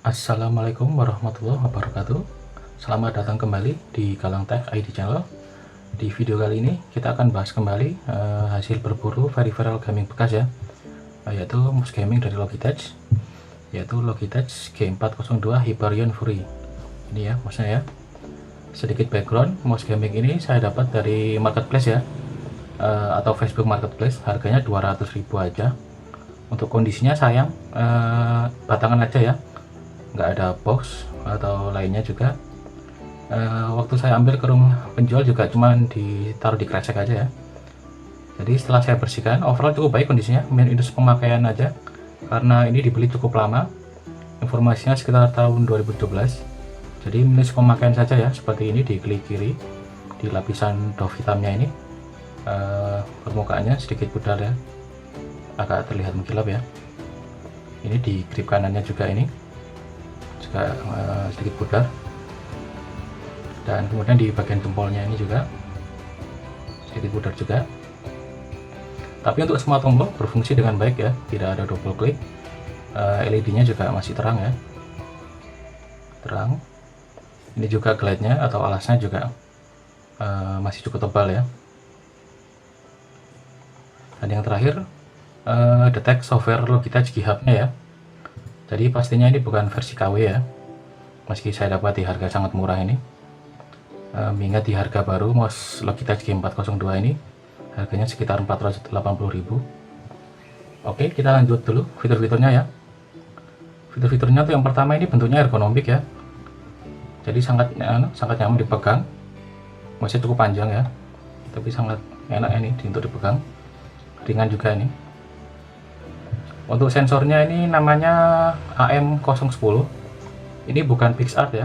Assalamualaikum warahmatullahi wabarakatuh. Selamat datang kembali di Galang Tech ID Channel. Di video kali ini kita akan bahas kembali hasil berburu very viral gaming bekas ya, yaitu mouse gaming dari Logitech, yaitu Logitech G402 Hyperion Fury. Ini ya mouse-nya ya. Sedikit background, mouse gaming ini saya dapat dari marketplace ya, atau Facebook Marketplace. Harganya 200.000 aja. Untuk kondisinya sayang, batangan aja ya, nggak ada box atau lainnya juga. Waktu saya ambil ke rumah penjual juga cuman ditaruh di kresek aja ya. Jadi setelah saya bersihkan, overall cukup baik kondisinya. Minus pemakaian aja, karena ini dibeli cukup lama, informasinya sekitar tahun 2017. Jadi minus pemakaian saja ya, seperti ini di klik kiri, di lapisan doff hitamnya ini, permukaannya sedikit pudar ya, agak terlihat mengkilap ya. Ini di grip kanannya juga ini juga sedikit pudar, dan kemudian di bagian jempolnya ini juga sedikit pudar juga. Tapi untuk semua tombol berfungsi dengan baik ya, tidak ada double klik. LED-nya juga masih terang ya, terang. Ini juga glide-nya atau alasnya juga masih cukup tebal ya. Dan yang terakhir, detect software Logitech G-Hub-nya ya. Jadi pastinya ini bukan versi KW ya, meski saya dapat di harga sangat murah ini. Mengingat di harga baru mouse Logitech G402 ini harganya sekitar 480.000. Oke, kita lanjut dulu fitur-fiturnya ya. Fitur-fiturnya tuh yang pertama ini bentuknya ergonomik ya, jadi sangat nyaman dipegang. Masih cukup panjang ya, tapi sangat enak ini untuk dipegang, ringan juga ini. Untuk sensornya ini namanya AM010. Ini bukan PixArt ya,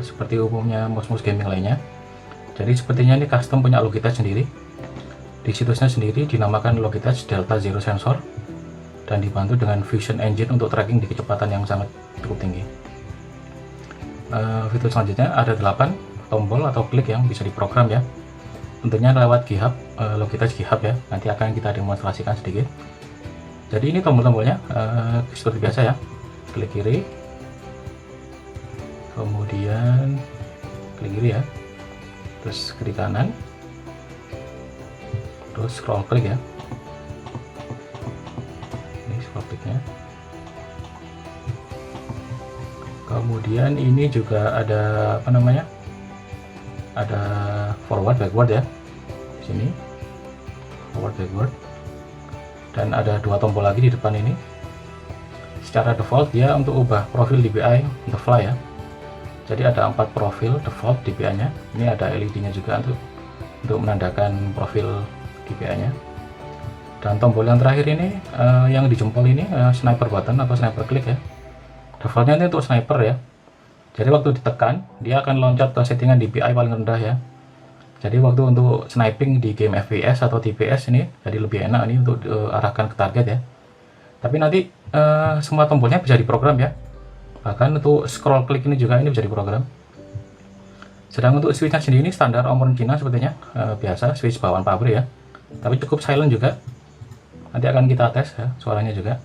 seperti umumnya mouse-mouse gaming lainnya. Jadi sepertinya ini custom punya Logitech sendiri. Di situsnya sendiri dinamakan Logitech Delta Zero Sensor, dan dibantu dengan Fusion Engine untuk tracking di kecepatan yang sangat cukup tinggi. Fitur selanjutnya ada 8 tombol atau klik yang bisa diprogram ya, tentunya lewat G-Hub, Logitech G-Hub ya. Nanti akan kita demonstrasikan sedikit. Jadi ini tombol-tombolnya seperti biasa ya, klik kiri, kemudian klik kiri ya, terus klik kanan, terus scroll klik ya. Ini scroll kliknya. Kemudian ini juga ada apa namanya, ada forward backward ya, di sini forward backward. Dan ada 2 tombol lagi di depan ini. Secara default dia untuk ubah profil DPI on the fly ya. Jadi ada 4 profil default DPI nya. Ini ada LED nya juga untuk menandakan profil DPI nya. Dan tombol yang terakhir ini, yang di jempol ini, sniper button atau sniper click ya. Defaultnya ini untuk sniper ya. Jadi waktu ditekan dia akan loncat ke settingan DPI paling rendah ya. Jadi waktu untuk sniping di game FPS atau TPS ini jadi lebih enak nih untuk arahkan ke target ya. Tapi nanti semua tombolnya bisa diprogram ya. Bahkan untuk scroll klik ini juga ini bisa diprogram. Sedang untuk switchnya sendiri ini standar omron Cina sepertinya, biasa switch bawaan pabrik ya. Tapi cukup silent juga. Nanti akan kita tes ya suaranya juga.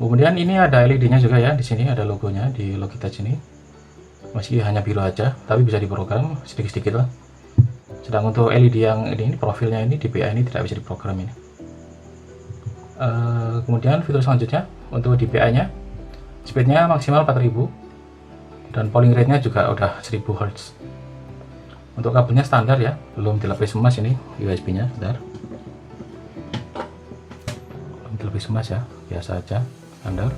Kemudian ini ada LED-nya juga ya, di sini ada logonya di Logitech ini. Meski hanya biru aja, tapi bisa diprogram sedikit-sedikit lah. Sedang untuk LED yang ini profilnya ini DPI ini tidak bisa diprogram ini. Kemudian fitur selanjutnya untuk DPI nya, speednya maksimal 4000, dan polling rate nya juga udah 1000 Hz. Untuk kabelnya standar ya, belum dilapis emas ini USB nya, bentar. Belum dilapis emas ya, biasa aja, standar.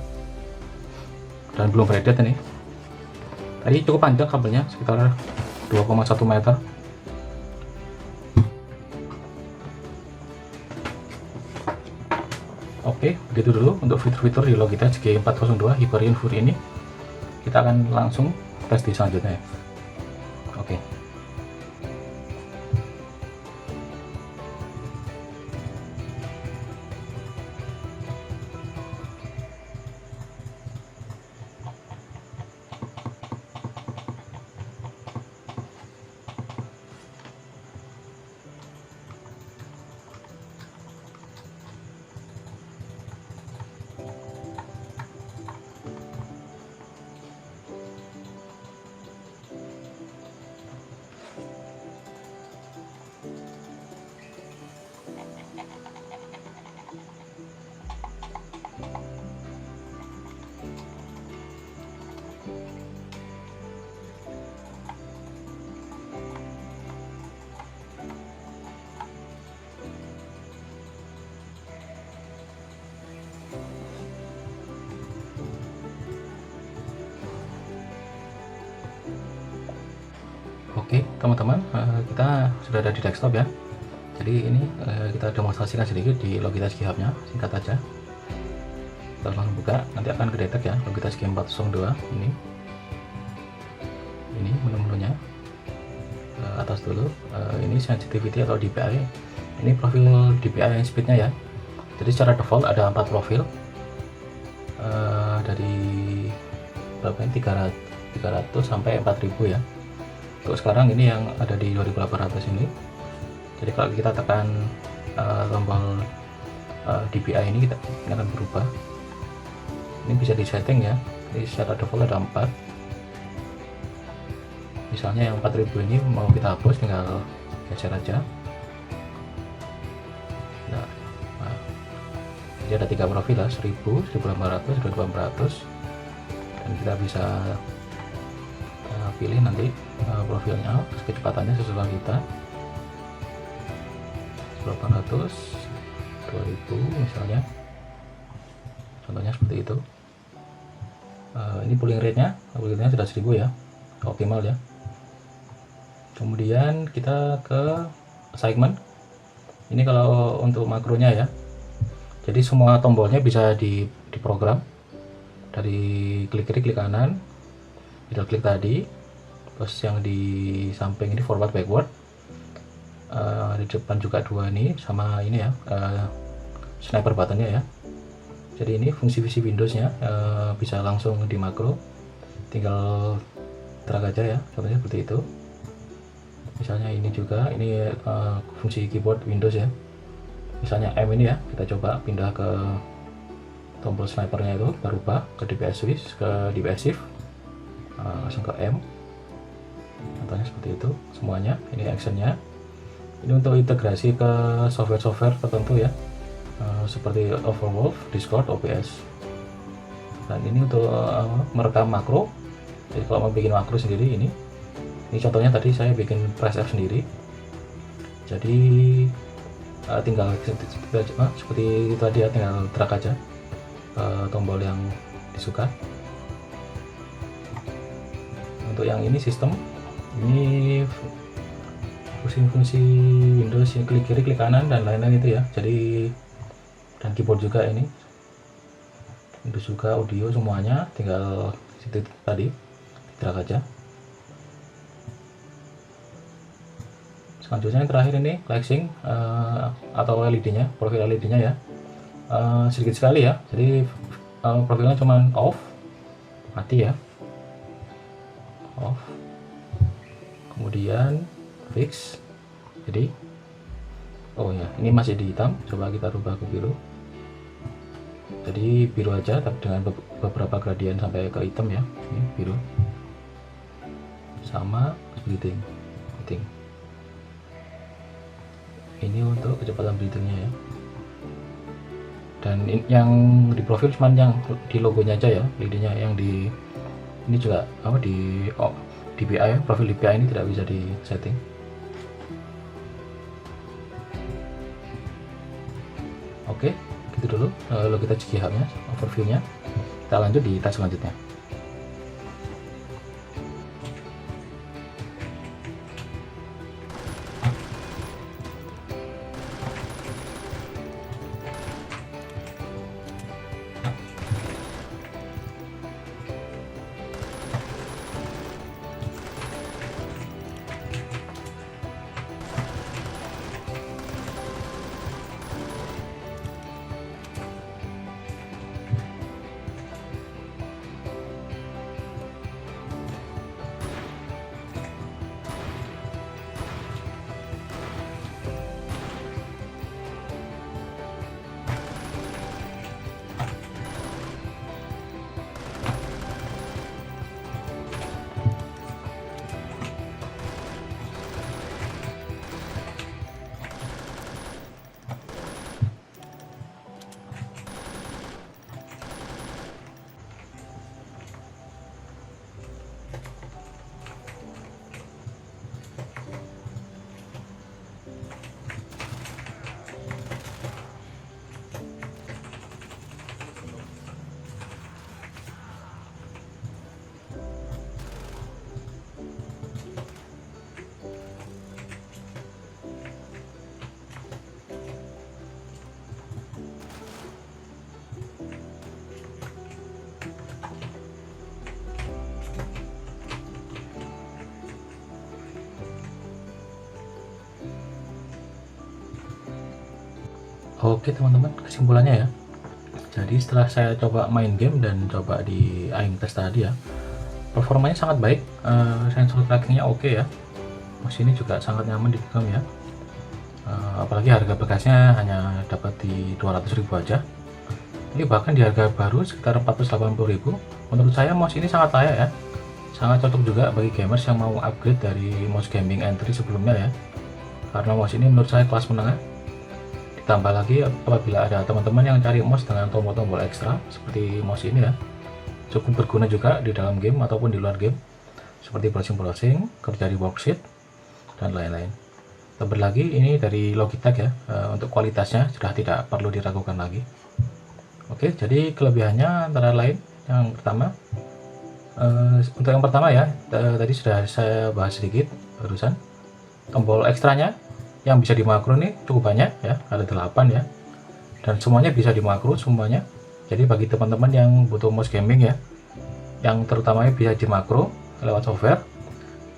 Dan belum braided ini. Tadi cukup panjang kabelnya, sekitar 2,1 meter. Oke, begitu dulu untuk fitur-fitur di Logitech G402 Hyperion Fury ini. Kita akan langsung tes di selanjutnya ya. Oke. Oke teman-teman, kita sudah ada di desktop ya. Jadi ini kita demonstrasikan sedikit di Logitech G Hub-nya, singkat aja. Kita langsung buka, nanti akan kedetek ya Logitech G402 ini. Ini menu-menunya. Atas dulu, ini sensitivity atau DPI. Ini profil DPI speed-nya ya. Jadi secara default ada 4 profil. Dari berapa ini 300 sampai 4000 ya. Untuk sekarang ini yang ada di 2800 ini. Jadi kalau kita tekan tombol DPI ini akan berubah. Ini bisa disetting ya. Jadi secara default ada 4. Misalnya yang 4000 ini mau kita hapus, tinggal geser aja. Nah, jadi ada 3 profil lah, 1000, 1800, 2400, dan kita bisa pilih nanti profilnya, kecepatannya sesuai kita, 1800, 2000 misalnya, contohnya seperti itu. Ini pooling rate-nya sudah 1000 ya, optimal ya. Kemudian kita ke segment. Ini kalau untuk makronya ya. Jadi semua tombolnya bisa diprogram dari klik kiri, klik kanan, middle klik tadi, terus yang di samping ini forward backward, di depan juga 2 ini, sama ini ya, sniper buttonnya ya. Jadi ini fungsi Windows-nya bisa langsung di makro, tinggal drag aja ya, contohnya seperti itu. Misalnya ini juga, ini fungsi keyboard Windows ya. Misalnya M ini ya, kita coba pindah ke tombol snipernya itu, kita rubah ke DPI switch, ke DPI shift, langsung ke M. Contohnya seperti itu semuanya. Ini actionnya. Ini untuk integrasi ke software-software tertentu ya, seperti Overwolf, Discord, OBS. Dan ini untuk merekam makro. Jadi kalau mau bikin makro sendiri, ini contohnya tadi saya bikin press F sendiri. Jadi tinggal seperti itu tadi ya, tinggal drag aja tombol yang disuka. Untuk yang ini sistem, ini fungsi-fungsi Windows yang klik kiri, klik kanan, dan lain-lain itu ya. Jadi dan keyboard juga, ini Windows juga, audio semuanya, tinggal situ tadi drag aja. Selanjutnya yang terakhir ini flexing atau LED-nya, profil LED-nya ya, sedikit sekali ya. Jadi profilnya cuman off, mati ya, off. Kemudian fix. Jadi oh ya, ini masih di hitam, coba kita rubah ke biru. Jadi biru aja, tapi dengan beberapa gradien sampai ke hitam ya. Ini biru sama splitting. Ini untuk kecepatan bleedingnya ya. Dan yang di profil cuman yang di logonya aja ya, LED-nya. Yang di ini juga apa, di DPI, profil DPI ini tidak bisa di setting. Oke, gitu dulu Logitech G Hub-nya, overview-nya. Kita lanjut di tab selanjutnya. Oke teman-teman, kesimpulannya ya, jadi setelah saya coba main game dan coba di aim test tadi ya, performanya sangat baik, sensor trackingnya oke ya, mouse ini juga sangat nyaman dipegang ya. Apalagi harga bekasnya hanya dapat di 200.000 aja, ini bahkan di harga baru sekitar 480.000. Menurut saya mouse ini sangat layak ya, sangat cocok juga bagi gamers yang mau upgrade dari mouse gaming entry sebelumnya ya, karena mouse ini menurut saya kelas menengah. Ditambah lagi apabila ada teman-teman yang cari mouse dengan tombol-tombol ekstra seperti mouse ini ya, cukup berguna juga di dalam game ataupun di luar game, seperti browsing-browsing, kerja di worksheet, dan lain-lain. Terlebih lagi ini dari Logitech ya, untuk kualitasnya sudah tidak perlu diragukan lagi. Oke, jadi kelebihannya antara lain yang pertama, untuk yang pertama ya, tadi sudah saya bahas sedikit barusan, tombol ekstranya yang bisa dimakro nih cukup banyak ya, ada 8 ya, dan semuanya bisa dimakro semuanya. Jadi bagi teman-teman yang butuh mouse gaming ya, yang terutamanya bisa dimakro lewat software,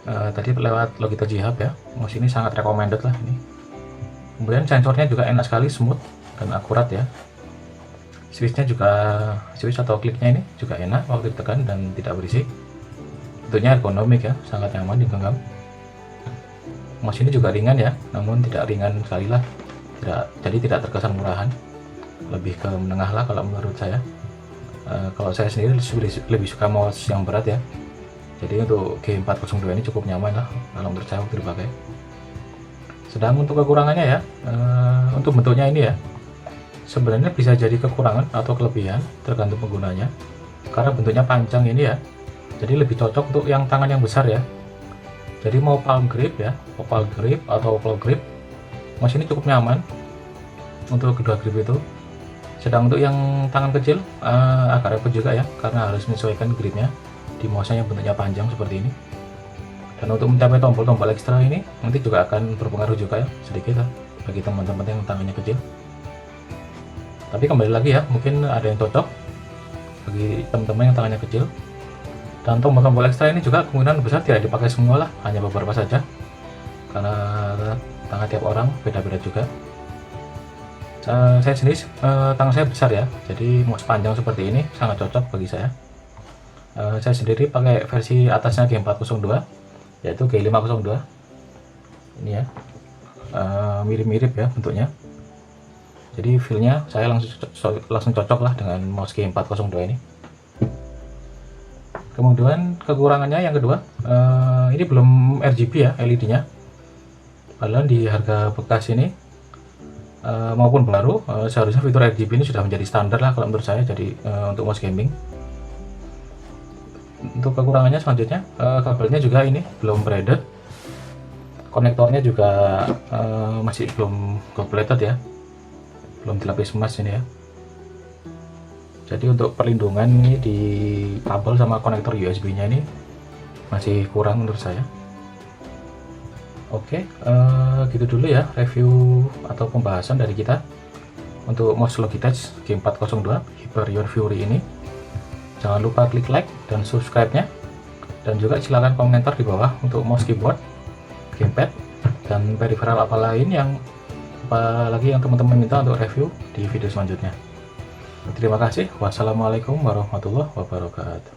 tadi lewat Logitech G Hub ya, mouse ini sangat recommended lah ini. Kemudian sensornya juga enak sekali, smooth dan akurat ya. Switchnya juga, switch atau kliknya ini juga enak waktu ditekan dan tidak berisik. Tentunya ergonomik ya, sangat nyaman digenggam. Mouse ini juga ringan ya, namun tidak ringan sekali lah, jadi tidak terkesan murahan, lebih ke menengah lah kalau menurut saya. Kalau saya sendiri lebih suka mouse yang berat ya, jadi untuk G402 ini cukup nyaman lah kalau menurut saya waktu dipakai. Sedang untuk kekurangannya ya, untuk bentuknya ini ya, sebenarnya bisa jadi kekurangan atau kelebihan tergantung penggunanya, karena bentuknya panjang ini ya, jadi lebih cocok untuk yang tangan yang besar ya. Jadi mau palm grip ya, palm grip atau claw grip, mouse ini cukup nyaman untuk kedua grip itu. Sedang untuk yang tangan kecil agak repot juga ya, karena harus menyesuaikan gripnya di mouse yang bentuknya panjang seperti ini. Dan untuk mencapai tombol-tombol ekstra ini nanti juga akan berpengaruh juga ya, sedikit lah bagi teman-teman yang tangannya kecil. Tapi kembali lagi ya, mungkin ada yang cocok bagi teman-teman yang tangannya kecil. Dan tombol-tombol ekstra ini juga kemungkinan besar tidak dipakai semua lah, hanya beberapa saja, karena tangan tiap orang beda-beda juga. Saya sendiri tangan saya besar ya, jadi mouse panjang seperti ini sangat cocok bagi saya. Saya sendiri pakai versi atasnya G402, yaitu G502 ini ya, mirip-mirip ya bentuknya, jadi feelnya saya langsung cocok lah dengan mouse G402 ini. Kemudian kekurangannya yang kedua, ini belum RGB ya, LED nya, padahal di harga bekas ini maupun baru, seharusnya fitur RGB ini sudah menjadi standar lah kalau menurut saya, jadi untuk mouse gaming. Untuk kekurangannya selanjutnya, kabelnya juga ini belum braided, konektornya juga masih belum gold plated ya, belum dilapis emas ini ya. Jadi untuk perlindungan ini di kabel sama konektor USB nya ini masih kurang menurut saya. Oke, gitu dulu ya review atau pembahasan dari kita untuk mouse Logitech G402 Hyperion Fury ini. Jangan lupa klik like dan subscribe nya, dan juga silakan komentar di bawah untuk mouse, keyboard, gamepad, dan peripheral apa lain yang apalagi yang teman-teman minta untuk review di video selanjutnya. Terima kasih. Wassalamualaikum warahmatullahi wabarakatuh.